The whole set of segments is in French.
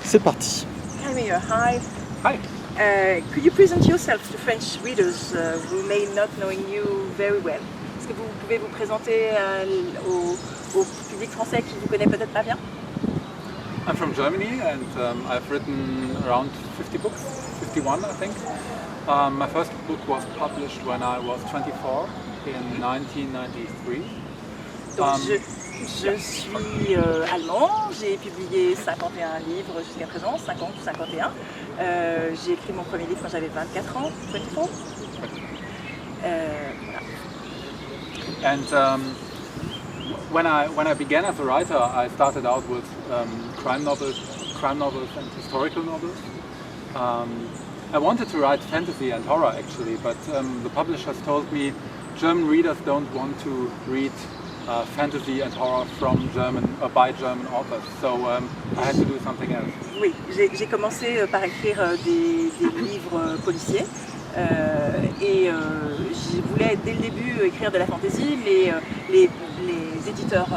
C'est parti. Kai Meyer, hi. Hi. Could you present yourself to French readers who may not knowing you very well? Est-ce que vous pouvez vous présenter au public français qui vous connaît peut-être pas bien? I'm from Germany and I've written around 50 books, 51 I think. My first book was published when I was 24 in 1993. Donc je suis allemand, j'ai publié 51 livres jusqu'à présent, 50 ou 51. J'ai écrit mon premier livre quand j'avais 24 ans, 24. Voilà. And when I began as a writer, I started out with crime novels and historical novels. I wanted to write fantasy and horror actually, but the publishers told me German readers don't want to read fantasy and horror from by German authors, so I had to do something else. Oui, j'ai commencé par écrire des livres policiers et je voulais dès le début écrire de la fantasy, mais les éditeurs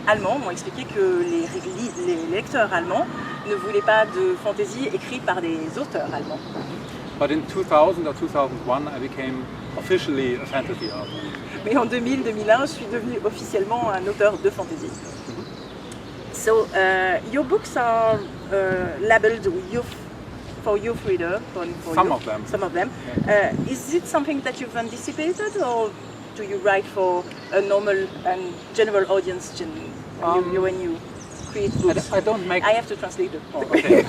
allemands m'ont expliqué que les lecteurs allemands ne voulaient pas de fantasy écrite par des auteurs allemands. But in 2000 or 2001 I became officially a fantasy author. Mais en 2000-2001, je suis devenue officiellement un auteur de fantasy. So, your books are labeled for youth reader. Some of them. Some of them. Yeah. Is it something that you've anticipated, or do you write for a normal and general audience when you create books? I don't make. I have to translate it. Oh, okay.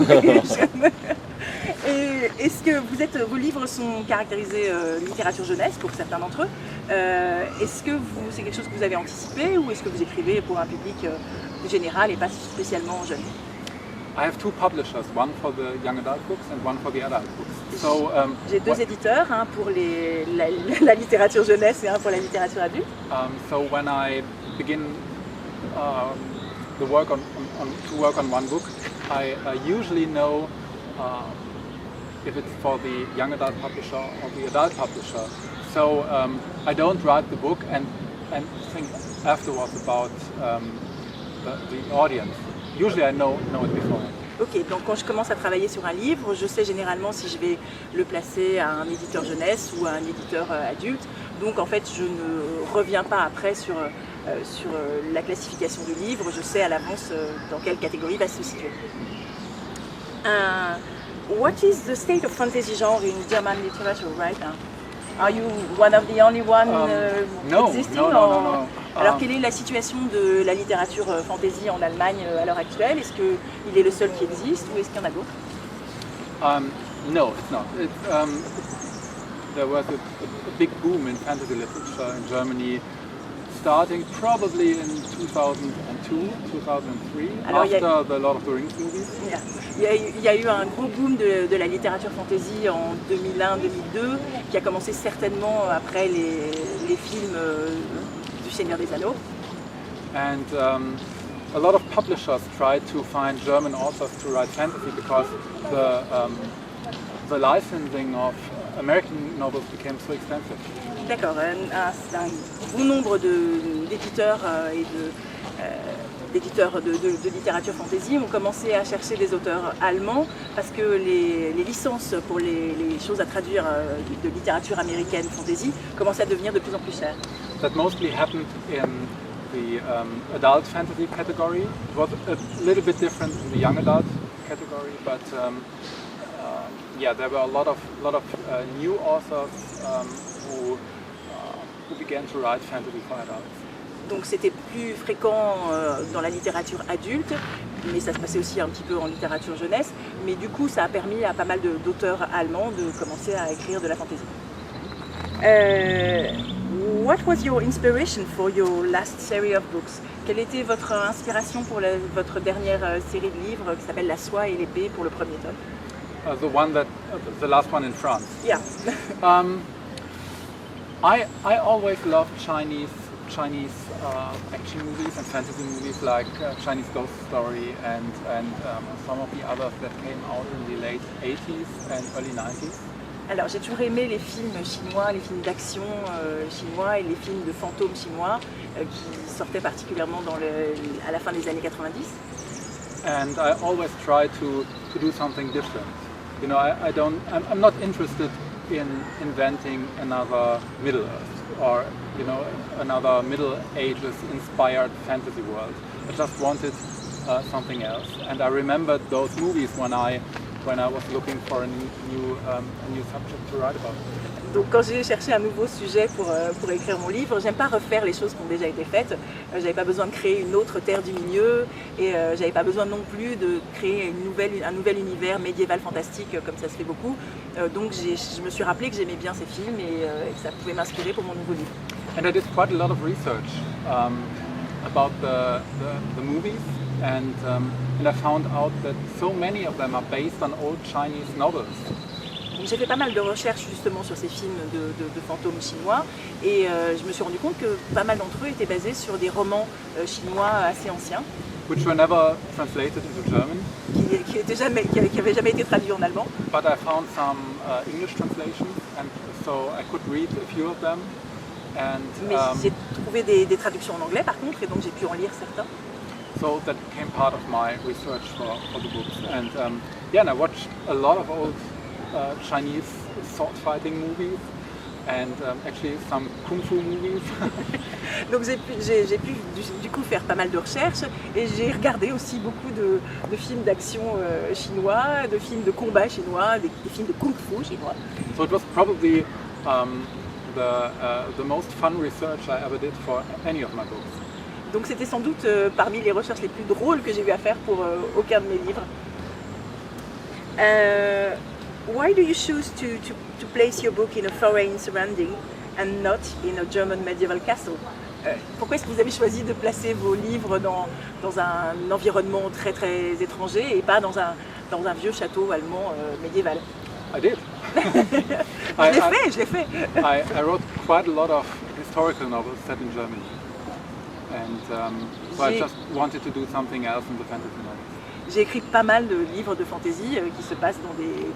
Et est-ce que vos livres sont caractérisés littérature jeunesse pour certains d'entre eux? Est-ce que c'est quelque chose que vous avez anticipé ou est-ce que vous écrivez pour un public général et pas spécialement jeune? I have two publishers, one for the young adult books and one for the adult books. So, j'ai deux éditeurs, un pour la littérature jeunesse et un pour la littérature adulte. So when I begin to work on one book, I usually know if it's for the young adult publisher or the adult publisher. So I don't write the book and think afterwards about the audience. Usually I know it before. Ok, donc quand je commence à travailler sur un livre, je sais généralement si je vais le placer à un éditeur jeunesse ou à un éditeur adulte. Donc en fait, je ne reviens pas après sur la classification du livre. Je sais à l'avance dans quelle catégorie va se situer. What is the state of fantasy genre in German literature right now? Are you one of the only one existing? No. Alors quelle est la situation de la littérature fantasy en Allemagne à l'heure actuelle? Est-ce qu'il est le seul qui existe ou est-ce qu'il y en a d'autres? No, it's not. There was a big boom in fantasy literature in Germany, starting probably in 2002, 2003, after the Lord of the Rings movies. Yeah. Il y a eu un gros boom de la littérature fantasy en 2001-2002, qui a commencé certainement après les films du Seigneur des Anneaux. And a lot of publishers tried to find German authors to write fantasy because the licensing of American novels became so expensive. D'accord, un bon nombre d'éditeurs et d'éditeurs de littérature fantasy ont commencé à chercher des auteurs allemands parce que les licences pour les choses à traduire de littérature américaine fantasy commençaient à devenir de plus en plus chères. That mostly happened in the adult fantasy category. It was a little bit different in the young adult category, but yeah, there were a lot of new authors who began to write fantasy for adults. Donc c'était plus fréquent dans la littérature adulte, mais ça se passait aussi un petit peu en littérature jeunesse. Mais du coup, ça a permis à pas mal d'auteurs allemands de commencer à écrire de la fantasy. What was your inspiration for your last series of books? Quelle était votre inspiration pour votre dernière série de livres qui s'appelle La soie et l'épée pour le premier tome? The last one in France. Yeah. I always loved Chinese action movies and fantasy movies like Chinese Ghost Story and some of the others that came out in the late 80s and early 90s. Alors j'ai toujours aimé les films chinois, les films d'action chinois et les films de fantômes chinois qui sortaient particulièrement à la fin des années 90. and I always try to do something different. You know, I'm not interested in inventing another Middle Earth or, you know, another Middle Ages inspired fantasy world. I just wanted something else, and I remembered those movies when I was looking for a new subject to write about. Donc quand j'ai cherché un nouveau sujet pour écrire mon livre, j'aime pas refaire les choses qui ont déjà été faites. J'avais pas besoin de créer une autre terre du milieu et j'avais pas besoin non plus de créer un nouvel univers médiéval fantastique comme ça se fait beaucoup. Donc je me suis rappelé que j'aimais bien ces films et que ça pouvait m'inspirer pour mon nouveau livre. And I did quite a lot of research about the movies, and I found out that so many of them are based on old Chinese novels. J'ai fait pas mal de recherches justement sur ces films de fantômes chinois et je me suis rendu compte que pas mal d'entre eux étaient basés sur des romans chinois assez anciens. Which were never translated into German. Qui n'avaient jamais été traduits en allemand. But I found some English translations, and so I could read a few of them. And, mais j'ai trouvé des traductions en anglais par contre, et donc j'ai pu en lire certains. So that became part of my research for the books. And and I watched a lot of old Chinese sword fighting movies and actually some kung fu movies. Donc j'ai pu du coup faire pas mal de recherches et j'ai regardé aussi beaucoup de films d'action chinois, de films de combat chinois, des films de kung fu chinois. So it was probably the most fun research I ever did for any of my books. Donc c'était sans doute parmi les recherches les plus drôles que j'ai eu à faire pour aucun de mes livres. Why do you choose to place your book in a foreign surrounding and not in a German medieval castle? Pourquoi est-ce que vous avez choisi de placer vos livres dans un environnement très très étranger et pas dans un vieux château allemand médiéval? I did. Je l'ai fait. I wrote quite a lot of historical novels set in Germany, and so I just wanted to do something else in the fantasy novels. J'ai écrit pas mal de livres de fantasy qui se passent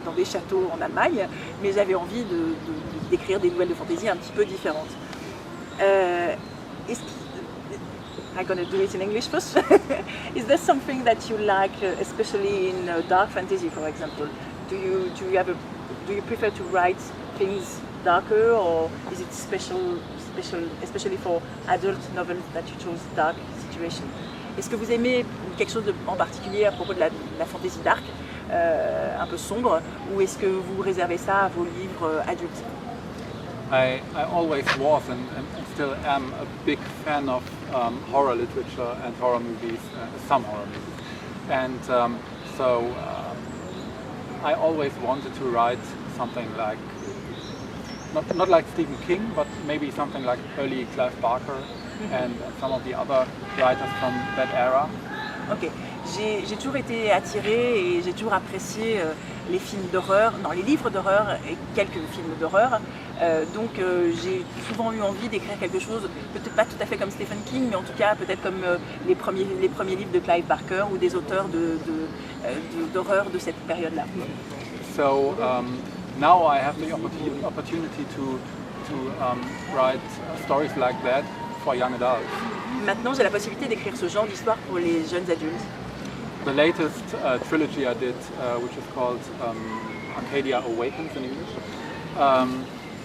dans des châteaux en Allemagne, mais j'avais envie d'écrire des nouvelles de fantasy un petit peu différentes. I'm going to do it in English first. Is there something that you like, especially in dark fantasy, for example? Do you prefer to write things darker, or is it special, especially for adult novels that you chose dark situation? Est-ce que vous aimez quelque chose en particulier à propos de la fantasy dark, un peu sombre, ou est-ce que vous réservez ça à vos livres adultes? I always was and still am a big fan of horror literature and horror movies, some horror movies. And so I always wanted to write something like, not like Stephen King, but maybe something like early Clive Barker and some of the other writers from that era. Ok, j'ai toujours été attirée et j'ai toujours apprécié les films d'horreur, les livres d'horreur et quelques films d'horreur. Donc j'ai souvent eu envie d'écrire quelque chose, peut-être pas tout à fait comme Stephen King, mais en tout cas peut-être comme les premiers livres de Clive Barker ou des auteurs d'horreur de cette période-là. So now I have the opportunity to write stories like that for young adults. Maintenant j'ai la possibilité d'écrire ce genre d'histoire pour les jeunes adultes. The latest trilogy I did, which is called Arcadia Awakens in English,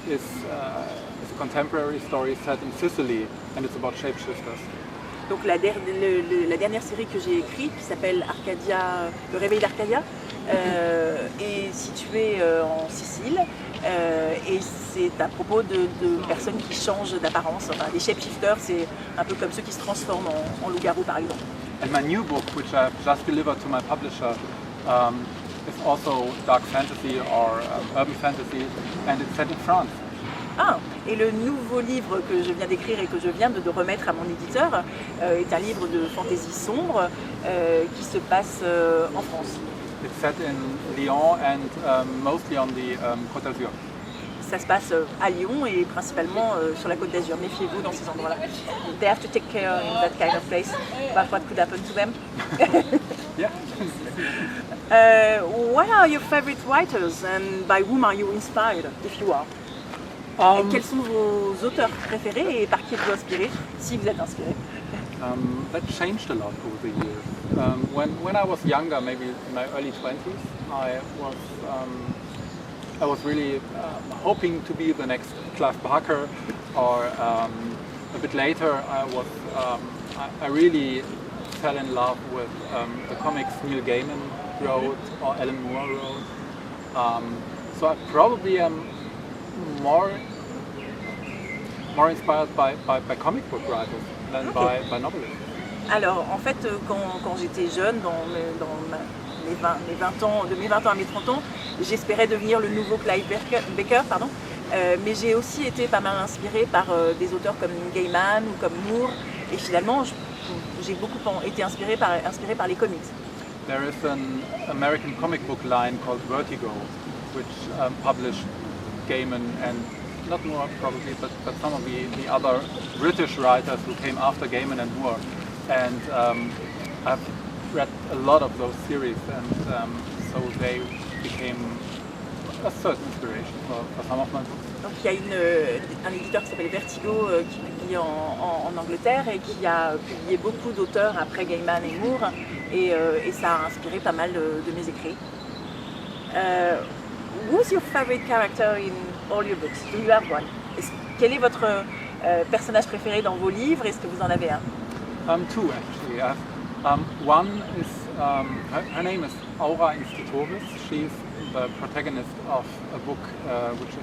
is a contemporary story set in Sicily, and it's about shapeshifters. Donc la dernière série que j'ai écrite, qui s'appelle Arcadia, Le Réveil d'Arcadia, est située en Sicile et c'est à propos de personnes qui changent d'apparence. Enfin, des shapeshifters, c'est un peu comme ceux qui se transforment en loup-garou par exemple. And my new book, which I've just delivered to my publisher, is also dark fantasy or urban fantasy, and it's set in France. Ah, et le nouveau livre que je viens d'écrire et que je viens de remettre à mon éditeur est un livre de fantasy sombre qui se passe en France. It's set in Lyon and mostly on the Côte d'Azur. Ça se passe à Lyon et principalement sur la Côte d'Azur. Méfiez-vous dans ces endroits-là. They have to take care in that kind of place about what could happen to them. Yeah. What are your favorite writers and by whom are you inspired, if you are? Quels sont vos auteurs préférés et par qui êtes-vous inspiré, si vous êtes inspiré? That changed a lot over the years. When I was younger, maybe in my early 20s, I was really hoping to be the next Clive Barker, or a bit later I really fell in love with the comics Neil Gaiman wrote or Alan Moore wrote. So I probably am more inspired by comic book writers than by novelists. Alors, en fait, quand j'étais jeune, mes 20 ans, de mes 20 ans à mes 30 ans, j'espérais devenir le nouveau Clive Barker, pardon. Mais j'ai aussi été pas mal inspirée par des auteurs comme Gaiman ou comme Moore. Et finalement, j'ai beaucoup été inspirée par les comics. There is an American comic book line called Vertigo, which published Gaiman and not Moore probably, but some of the other British writers who came after Gaiman and Moore. And I've read a lot of those series, and so they became a certain inspiration for some of my books. Donc il y a un éditeur qui s'appelle Vertigo qui publie en Angleterre et qui a publié beaucoup d'auteurs après Gaiman et Moore, et ça a inspiré pas mal de mes écrits. Who's your favorite character in all your books? Do you have one? Quel est votre personnage préféré dans vos livres? Est-ce que vous en avez un? Two actually. One is her name is Aura Institoris. She's the protagonist of a book which is